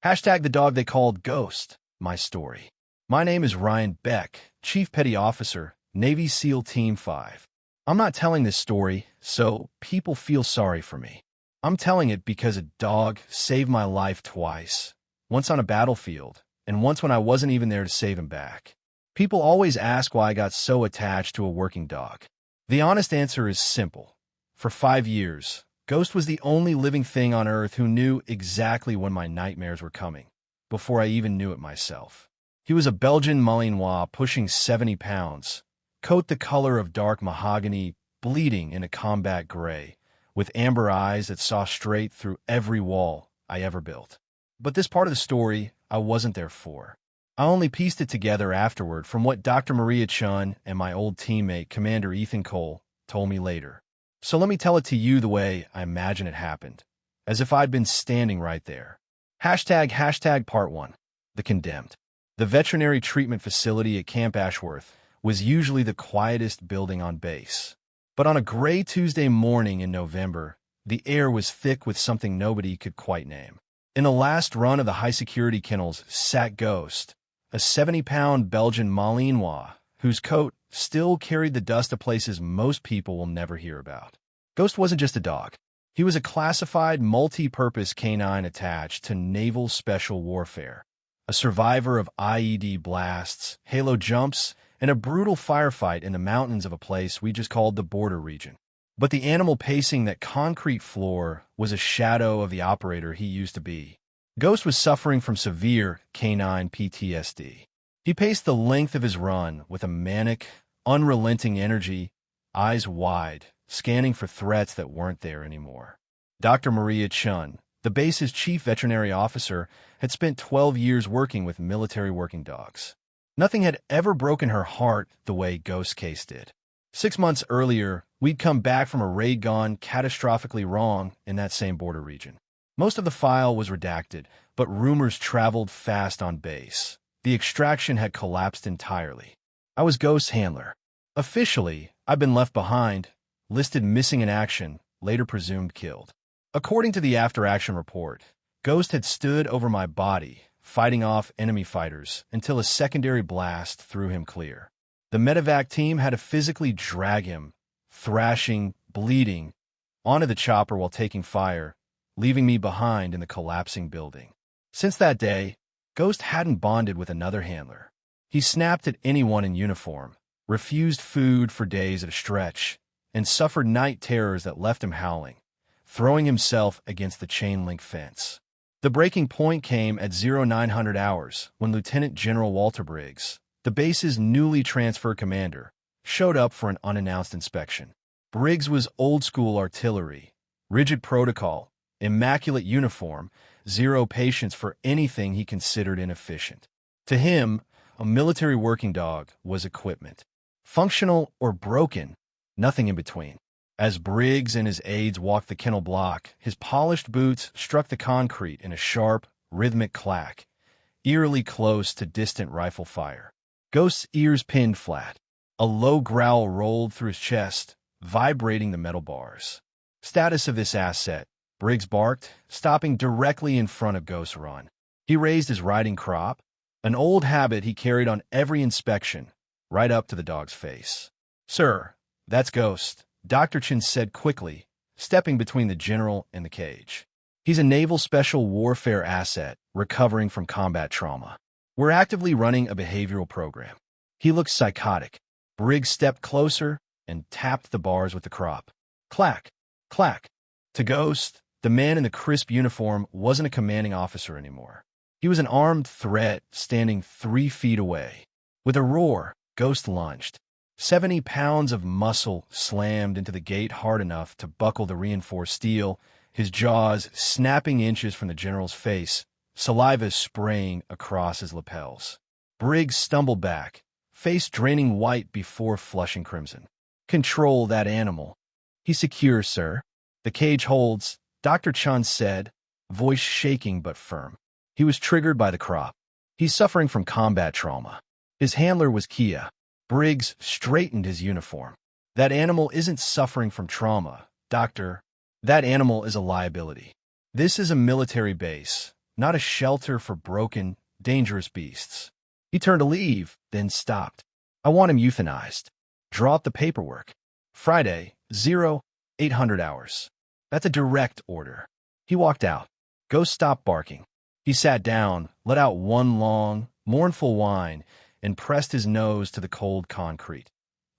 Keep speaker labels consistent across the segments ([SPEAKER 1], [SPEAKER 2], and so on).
[SPEAKER 1] Hashtag the dog they called Ghost, my story. My name is Ryan Beck, Chief Petty Officer, Navy SEAL Team 5. I'm not telling this story so people feel sorry for me. I'm telling it because a dog saved my life twice. Once on a battlefield, and once when I wasn't even there to save him back. People always ask why I got so attached to a working dog. The honest answer is simple. For 5 years, Ghost was the only living thing on Earth who knew exactly when my nightmares were coming, before I even knew it myself. He was a Belgian Malinois pushing 70 pounds, coat the color of dark mahogany, bleeding in a combat gray, with amber eyes that saw straight through every wall I ever built. But this part of the story I wasn't there for. I only pieced it together afterward from what Dr. Maria Chun and my old teammate, Commander Ethan Cole, told me later. So let me tell it to you the way I imagine it happened, as if I'd been standing right there. Hashtag part 1. The Condemned. The veterinary treatment facility at Camp Ashworth was usually the quietest building on base. But on a gray Tuesday morning in November, the air was thick with something nobody could quite name. In the last run of the high-security kennels sat Ghost, a 70-pound Belgian Malinois, whose coat still carried the dust of places most people will never hear about. Ghost wasn't just a dog. He was a classified, multi-purpose canine attached to Naval Special Warfare, a survivor of IED blasts, halo jumps, and a brutal firefight in the mountains of a place we just called the border region. But the animal pacing that concrete floor was a shadow of the operator he used to be. Ghost was suffering from severe canine PTSD. He paced the length of his run with a manic, unrelenting energy, eyes wide, scanning for threats that weren't there anymore. Dr. Maria Chun, the base's chief veterinary officer, had spent 12 years working with military working dogs. Nothing had ever broken her heart the way Ghost's case did. 6 months earlier, we'd come back from a raid gone catastrophically wrong in that same border region. Most of the file was redacted, but rumors traveled fast on base. The extraction had collapsed entirely. I was Ghost's handler. Officially, I'd been left behind, listed missing in action, later presumed killed. According to the after-action report, Ghost had stood over my body, fighting off enemy fighters until a secondary blast threw him clear. The medevac team had to physically drag him, thrashing, bleeding, onto the chopper while taking fire, leaving me behind in the collapsing building. Since that day, Ghost hadn't bonded with another handler. He snapped at anyone in uniform, refused food for days at a stretch, and suffered night terrors that left him howling, throwing himself against the chain-link fence. The breaking point came at 0900 hours when Lieutenant General Walter Briggs, the base's newly transferred commander, showed up for an unannounced inspection. Briggs was old-school artillery, rigid protocol, immaculate uniform, zero patience for anything he considered inefficient. To him, a military working dog was equipment. Functional or broken, nothing in between. As Briggs and his aides walked the kennel block, his polished boots struck the concrete in a sharp, rhythmic clack, eerily close to distant rifle fire. Ghost's ears pinned flat. A low growl rolled through his chest, vibrating the metal bars. Status of this asset, Briggs barked, stopping directly in front of Ghost's run. He raised his riding crop, an old habit he carried on every inspection, right up to the dog's face. "Sir, that's Ghost," Dr. Chin said quickly, stepping between the general and the cage. "He's a Naval Special Warfare asset, recovering from combat trauma. We're actively running a behavioral program." He looked psychotic. Briggs stepped closer and tapped the bars with the crop. Clack, clack. To Ghost, the man in the crisp uniform wasn't a commanding officer anymore. He was an armed threat standing 3 feet away. With a roar, Ghost lunged. 70 pounds of muscle slammed into the gate hard enough to buckle the reinforced steel, his jaws snapping inches from the general's face, saliva spraying across his lapels. Briggs stumbled back, face draining white before flushing crimson. "Control that animal." "He's secure, sir." "The cage holds," Dr. Chun said, voice shaking but firm. He was triggered by the crop. "He's suffering from combat trauma." His handler was Kia. Briggs straightened his uniform. "That animal isn't suffering from trauma, Doctor. That animal is a liability. This is a military base, not a shelter for broken, dangerous beasts. He turned to leave, then stopped. I want him euthanized. Draw up the paperwork. Friday, 0800 hours. That's a direct order. He walked out. Ghost stopped barking. He sat down, let out one long, mournful whine, and pressed his nose to the cold concrete,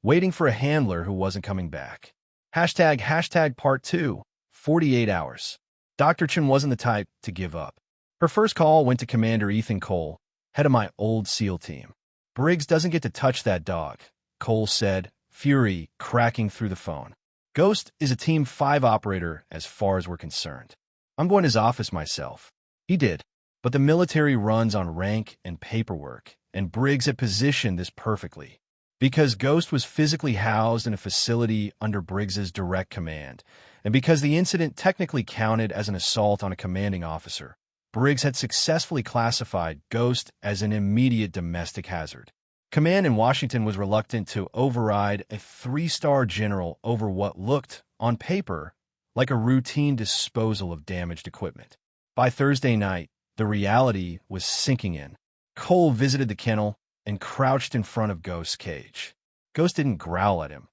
[SPEAKER 1] waiting for a handler who wasn't coming back. Hashtag part 2, 48 hours. Dr. Chen wasn't the type to give up. Her first call went to Commander Ethan Cole, head of my old SEAL team. Briggs doesn't get to touch that dog, Cole said, fury cracking through the phone. Ghost is a Team 5 operator as far as we're concerned. I'm going to his office myself. He did. But the military runs on rank and paperwork, and Briggs had positioned this perfectly. Because Ghost was physically housed in a facility under Briggs's direct command, and because the incident technically counted as an assault on a commanding officer, Briggs had successfully classified Ghost as an immediate domestic hazard. Command in Washington was reluctant to override a 3-star general over what looked, on paper, like a routine disposal of damaged equipment. By Thursday night, the reality was sinking in. Cole visited the kennel and crouched in front of Ghost's cage. Ghost didn't growl at him.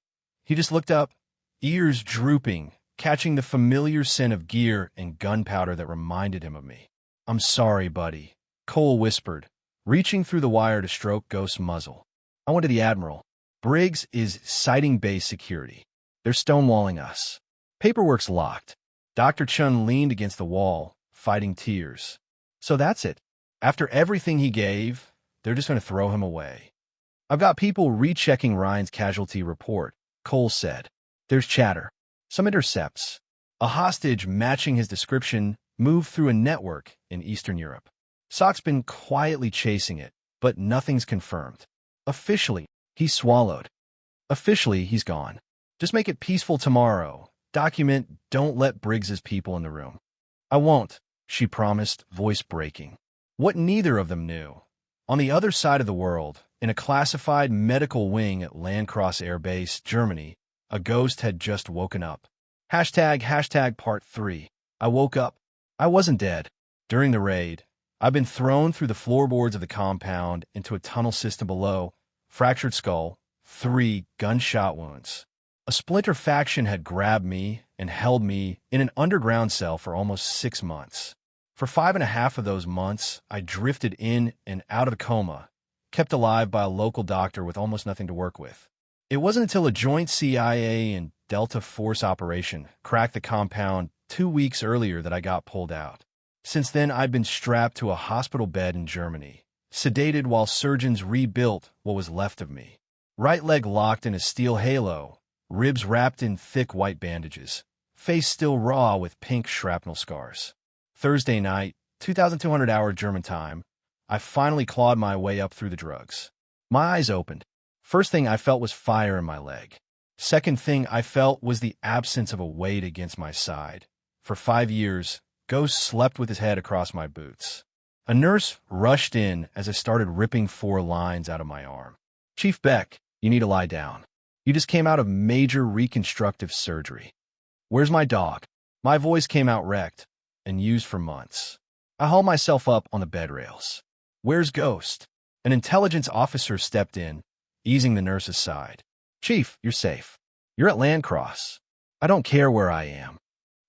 [SPEAKER 1] He just looked up, ears drooping, catching the familiar scent of gear and gunpowder that reminded him of me. "I'm sorry, buddy," Cole whispered, reaching through the wire to stroke Ghost's muzzle. "I went to the Admiral. Briggs is citing base security. They're stonewalling us. Paperwork's locked." Dr. Chun leaned against the wall, fighting tears. "So that's it. After everything he gave, they're just going to throw him away." "I've got people rechecking Ryan's casualty report," Cole said. "There's chatter. Some intercepts. A hostage matching his description moved through a network in Eastern Europe. SOC's been quietly chasing it, but nothing's confirmed. Officially, he swallowed. Officially, he's gone. Just make it peaceful tomorrow. Document, don't let Briggs's people in the room." "I won't," she promised, voice breaking. What neither of them knew. On the other side of the world, in a classified medical wing at Landcross Air Base, Germany, a ghost had just woken up. Hashtag part 3. I woke up. I wasn't dead. During the raid, I've been thrown through the floorboards of the compound into a tunnel system below, fractured skull, 3 gunshot wounds. A splinter faction had grabbed me and held me in an underground cell for almost 6 months. For 5.5 of those months, I drifted in and out of a coma, kept alive by a local doctor with almost nothing to work with. It wasn't until a joint CIA and Delta Force operation cracked the compound 2 weeks earlier that I got pulled out. Since then, I'd been strapped to a hospital bed in Germany, sedated while surgeons rebuilt what was left of me. Right leg locked in a steel halo, ribs wrapped in thick white bandages, face still raw with pink shrapnel scars. Thursday night, 2200-hour German time, I finally clawed my way up through the drugs. My eyes opened. First thing I felt was fire in my leg. Second thing I felt was the absence of a weight against my side. For 5 years, Ghost slept with his head across my boots. A nurse rushed in as I started ripping 4 lines out of my arm. "Chief Beck, you need to lie down. You just came out of major reconstructive surgery." "Where's my dog?" My voice came out wrecked and used for months. I hauled myself up on the bed rails. "Where's Ghost?" An intelligence officer stepped in, easing the nurse's side. "Chief, you're safe. You're at Landcross. I don't care where I am."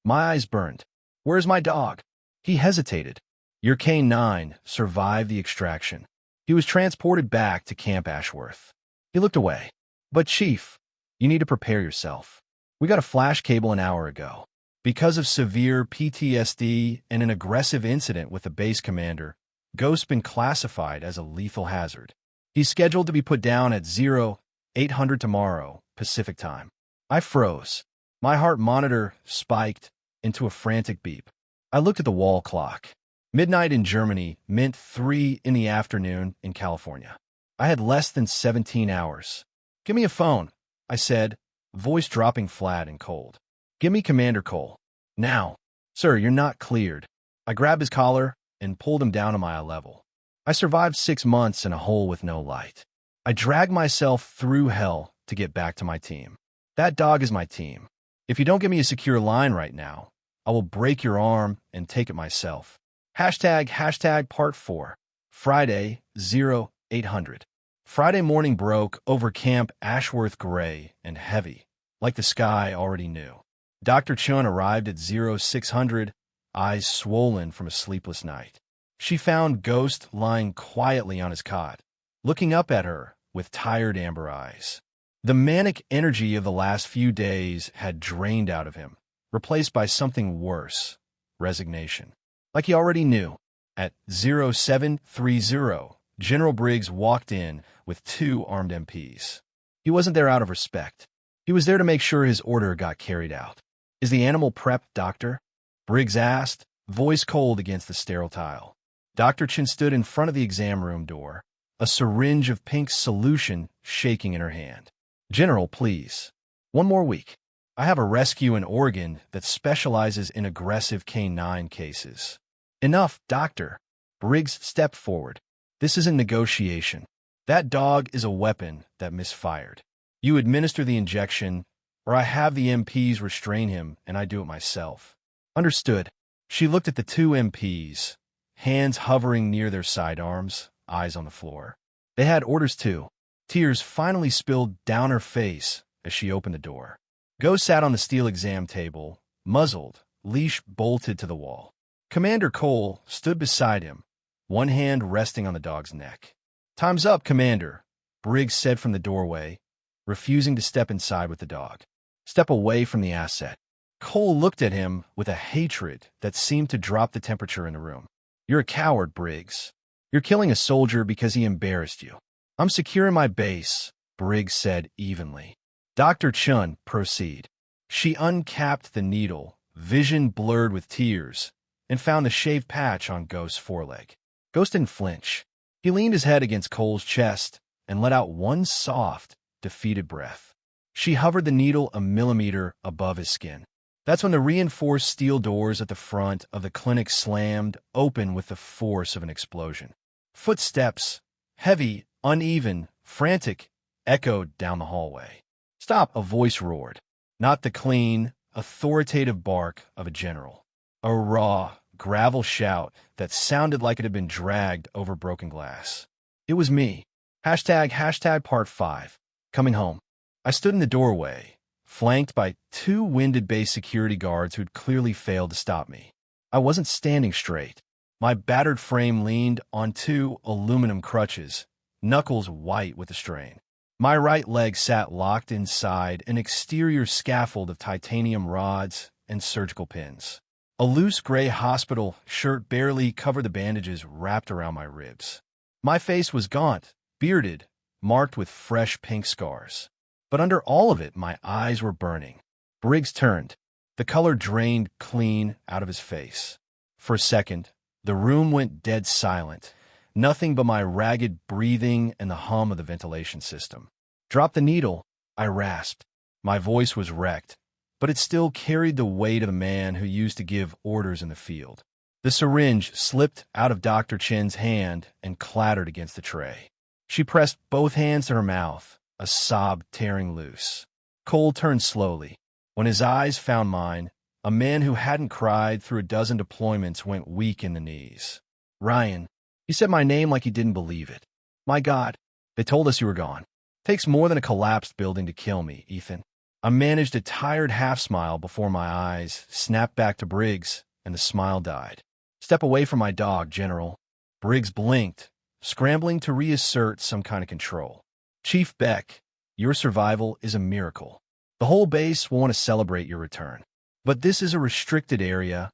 [SPEAKER 1] My eyes burned. "Where's my dog?" He hesitated. "Your K9 survived the extraction. He was transported back to Camp Ashworth." He looked away. "But Chief, you need to prepare yourself. We got a flash cable an hour ago. Because of severe PTSD and an aggressive incident with the base commander, Ghost's been classified as a lethal hazard. He's scheduled to be put down at 0800 tomorrow, Pacific time." I froze. My heart monitor spiked into a frantic beep. I looked at the wall clock. Midnight in Germany meant 3 in the afternoon in California. I had less than 17 hours. "Give me a phone," I said, voice dropping flat and cold. "Give me Commander Cole. Now." "Sir, you're not cleared." I grabbed his collar and pulled him down to my eye level. I survived 6 months in a hole with no light. I dragged myself through hell to get back to my team. That dog is my team. If you don't give me a secure line right now, I will break your arm and take it myself. Hashtag part 4. Friday, 0800. Friday morning broke over Camp Ashworth gray and heavy, like the sky already knew. Dr. Chun arrived at 0600, eyes swollen from a sleepless night. She found Ghost lying quietly on his cot, looking up at her with tired amber eyes. The manic energy of the last few days had drained out of him, replaced by something worse, resignation. Like he already knew. At 0730, General Briggs walked in with 2 armed MPs. He wasn't there out of respect. He was there to make sure his order got carried out. "Is the animal prepped, Doctor?" Briggs asked, voice cold against the sterile tile. Dr. Chin stood in front of the exam room door, a syringe of pink solution shaking in her hand. "General, please. One more week. I have a rescue in Oregon that specializes in aggressive canine cases." "Enough, Doctor." Briggs stepped forward. "This is a negotiation. That dog is a weapon that misfired. You administer the injection, or I have the MPs restrain him and I do it myself." "Understood." She looked at the 2 MPs, hands hovering near their sidearms, eyes on the floor. They had orders too. Tears finally spilled down her face as she opened the door. Ghost sat on the steel exam table, muzzled, leash bolted to the wall. Commander Cole stood beside him, one hand resting on the dog's neck. "Time's up, Commander," Briggs said from the doorway, refusing to step inside with the dog. "Step away from the asset." Cole looked at him with a hatred that seemed to drop the temperature in the room. "You're a coward, Briggs. You're killing a soldier because he embarrassed you." "I'm securing my base," Briggs said evenly. "Dr. Chun, proceed." She uncapped the needle, vision blurred with tears, and found the shaved patch on Ghost's foreleg. Ghost didn't flinch. He leaned his head against Cole's chest and let out one soft, defeated breath. She hovered the needle a millimeter above his skin. That's when the reinforced steel doors at the front of the clinic slammed open with the force of an explosion. Footsteps, heavy, uneven, frantic, echoed down the hallway. "Stop!" a voice roared. Not the clean, authoritative bark of a general. A raw, gravel shout that sounded like it had been dragged over broken glass. It was me. Hashtag part 5. Coming home. I stood in the doorway, flanked by 2 winded base security guards who'd clearly failed to stop me. I wasn't standing straight. My battered frame leaned on 2 aluminum crutches, knuckles white with the strain. My right leg sat locked inside an exterior scaffold of titanium rods and surgical pins. A loose gray hospital shirt barely covered the bandages wrapped around my ribs. My face was gaunt, bearded, marked with fresh pink scars. But under all of it, my eyes were burning. Briggs turned. The color drained clean out of his face. For a second, the room went dead silent. Nothing but my ragged breathing and the hum of the ventilation system. "Drop the needle," I rasped. My voice was wrecked, but it still carried the weight of a man who used to give orders in the field. The syringe slipped out of Dr. Chin's hand and clattered against the tray. She pressed both hands to her mouth, a sob tearing loose. Cole turned slowly. When his eyes found mine, a man who hadn't cried through a dozen deployments went weak in the knees. "Ryan." He said my name like he didn't believe it. "My God, they told us you were gone. Takes more than a collapsed building to kill me, Ethan." I managed a tired half-smile before my eyes snapped back to Briggs, and the smile died. "Step away from my dog, General." Briggs blinked, scrambling to reassert some kind of control. "Chief Beck, your survival is a miracle. The whole base will want to celebrate your return. But this is a restricted area,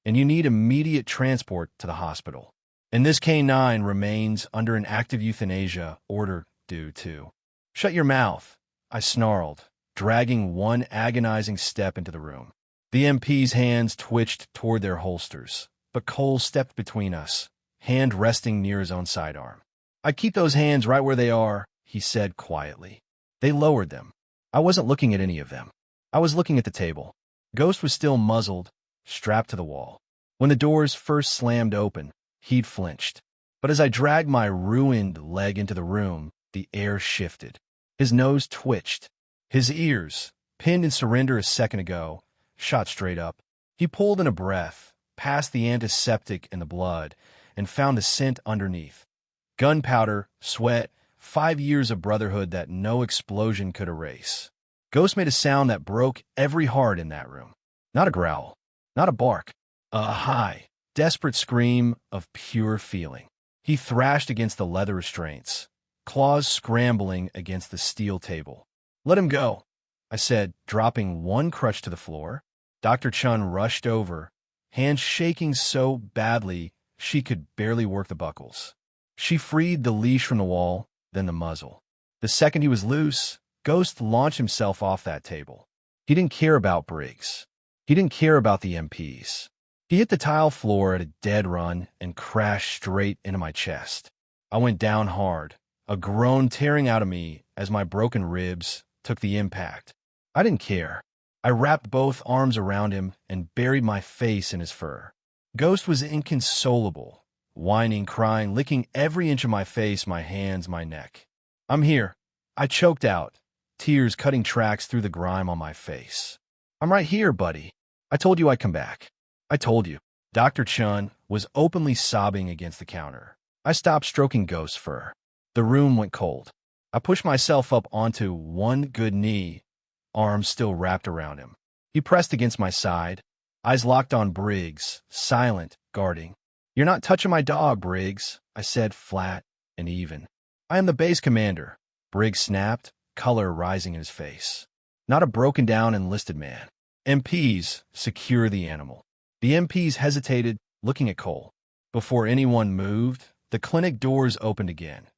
[SPEAKER 1] and you need immediate transport to the hospital. And this K9 remains under an active euthanasia order due to—" "Shut your mouth," I snarled, dragging one agonizing step into the room. The MP's hands twitched toward their holsters, but Cole stepped between us, hand resting near his own sidearm. "I'd keep those hands right where they are," he said quietly. They lowered them. I wasn't looking at any of them. I was looking at the table. Ghost was still muzzled, strapped to the wall. When the doors first slammed open, he'd flinched. But as I dragged my ruined leg into the room, the air shifted. His nose twitched. His ears, pinned in surrender a second ago, shot straight up. He pulled in a breath, past the antiseptic and the blood, and found the scent underneath. Gunpowder, sweat, 5 years of brotherhood that no explosion could erase. Ghost made a sound that broke every heart in that room. Not a growl, not a bark, a high, desperate scream of pure feeling. He thrashed against the leather restraints, claws scrambling against the steel table. "Let him go," I said, dropping one crutch to the floor. Dr. Chun rushed over, hands shaking so badly she could barely work the buckles. She freed the leash from the wall, then the muzzle. The second he was loose, Ghost launched himself off that table. He didn't care about Briggs. He didn't care about the MPs. He hit the tile floor at a dead run and crashed straight into my chest. I went down hard, a groan tearing out of me as my broken ribs took the impact. I didn't care. I wrapped both arms around him and buried my face in his fur. Ghost was inconsolable, whining, crying, licking every inch of my face, my hands, my neck. "I'm here," I choked out, tears cutting tracks through the grime on my face. "I'm right here, buddy. I told you I'd come back. I told you." Dr. Chun was openly sobbing against the counter. I stopped stroking Ghost's fur. The room went cold. I pushed myself up onto one good knee, arms still wrapped around him. He pressed against my side, eyes locked on Briggs, silent, guarding. "You're not touching my dog, Briggs," I said, flat and even. "I am the base commander," Briggs snapped, color rising in his face. "Not a broken-down enlisted man. MPs, secure the animal." The MPs hesitated, looking at Cole. Before anyone moved, the clinic doors opened again.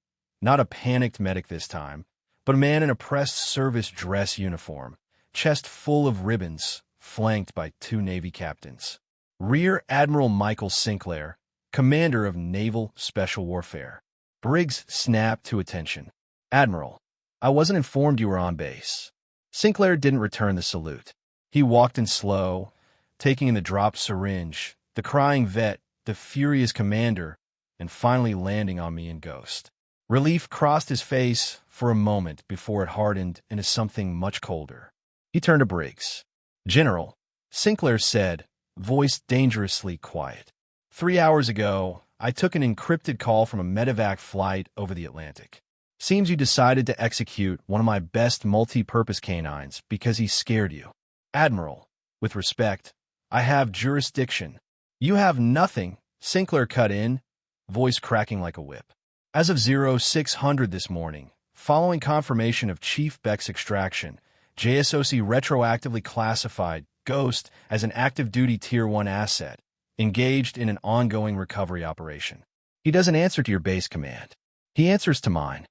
[SPEAKER 1] Not a panicked medic this time, but a man in a pressed service dress uniform, chest full of ribbons, flanked by 2 Navy captains. Rear Admiral Michael Sinclair, commander of Naval Special Warfare. Briggs snapped to attention. "Admiral, I wasn't informed you were on base." Sinclair didn't return the salute. He walked in slow, taking in the dropped syringe, the crying vet, the furious commander, and finally landing on me and Ghost. Relief crossed his face for a moment before it hardened into something much colder. He turned to Briggs. "General," Sinclair said, voice dangerously quiet. "3 hours ago, I took an encrypted call from a medevac flight over the Atlantic. Seems you decided to execute one of my best multi-purpose canines because he scared you. Admiral, with respect, I have jurisdiction." "You have nothing," Sinclair cut in, voice cracking like a whip. "As of 0600 this morning, following confirmation of Chief Beck's extraction, JSOC retroactively classified Ghost as an active-duty Tier 1 asset, engaged in an ongoing recovery operation. He doesn't answer to your base command. He answers to mine."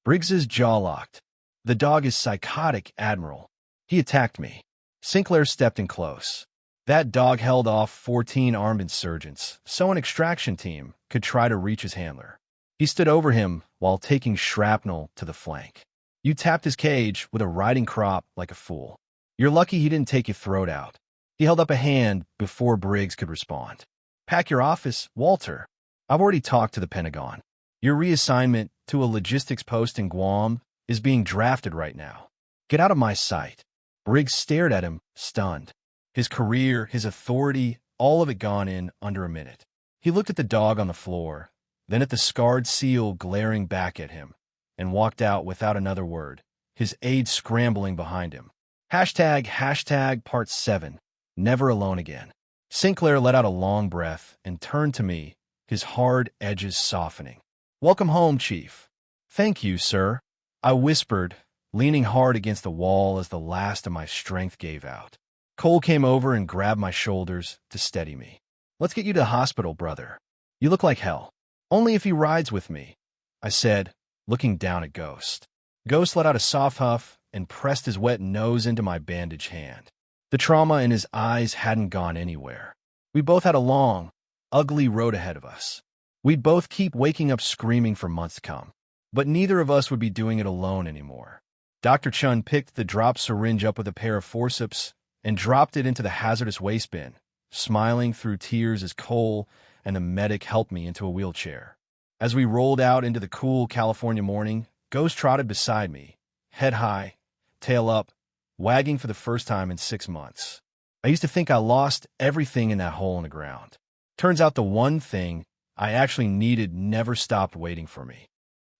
[SPEAKER 1] Briggs's jaw locked. "The dog is psychotic, Admiral. He attacked me." Sinclair stepped in close. "That dog held off 14 armed insurgents, so an extraction team could try to reach his handler. He stood over him while taking shrapnel to the flank. You tapped his cage with a riding crop like a fool. You're lucky he didn't take your throat out." He held up a hand before Briggs could respond. "Pack your office, Walter. I've already talked to the Pentagon. Your reassignment to a logistics post in Guam is being drafted right now. Get out of my sight." Briggs stared at him, stunned. His career, his authority, all of it gone in under a minute. He looked at the dog on the floor, then at the scarred seal glaring back at him, and walked out without another word, his aide scrambling behind him. ## Part 7. Never alone again. Sinclair let out a long breath and turned to me, his hard edges softening. "Welcome home, Chief." "Thank you, sir," I whispered, leaning hard against the wall as the last of my strength gave out. Cole came over and grabbed my shoulders to steady me. "Let's get you to the hospital, brother. You look like hell." "Only if he rides with me," I said, looking down at Ghost. Ghost let out a soft huff and pressed his wet nose into my bandaged hand. The trauma in his eyes hadn't gone anywhere. We both had a long, ugly road ahead of us. We'd both keep waking up screaming for months to come. But neither of us would be doing it alone anymore. Dr. Chun picked the drop syringe up with a pair of forceps and dropped it into the hazardous waste bin, smiling through tears as Cole and the medic helped me into a wheelchair. As we rolled out into the cool California morning, Ghost trotted beside me, head high, tail up, wagging for the first time in 6 months. I used to think I lost everything in that hole in the ground. Turns out the one thing I actually needed never stopped waiting for me.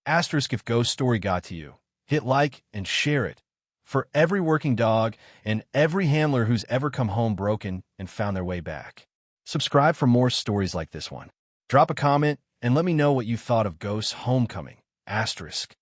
[SPEAKER 1] Asterisk if ghost story got to you. Hit like and share it. For every working dog and every handler who's ever come home broken and found their way back. Subscribe for more stories like this one. Drop a comment and let me know what you thought of Ghost Homecoming. Asterisk.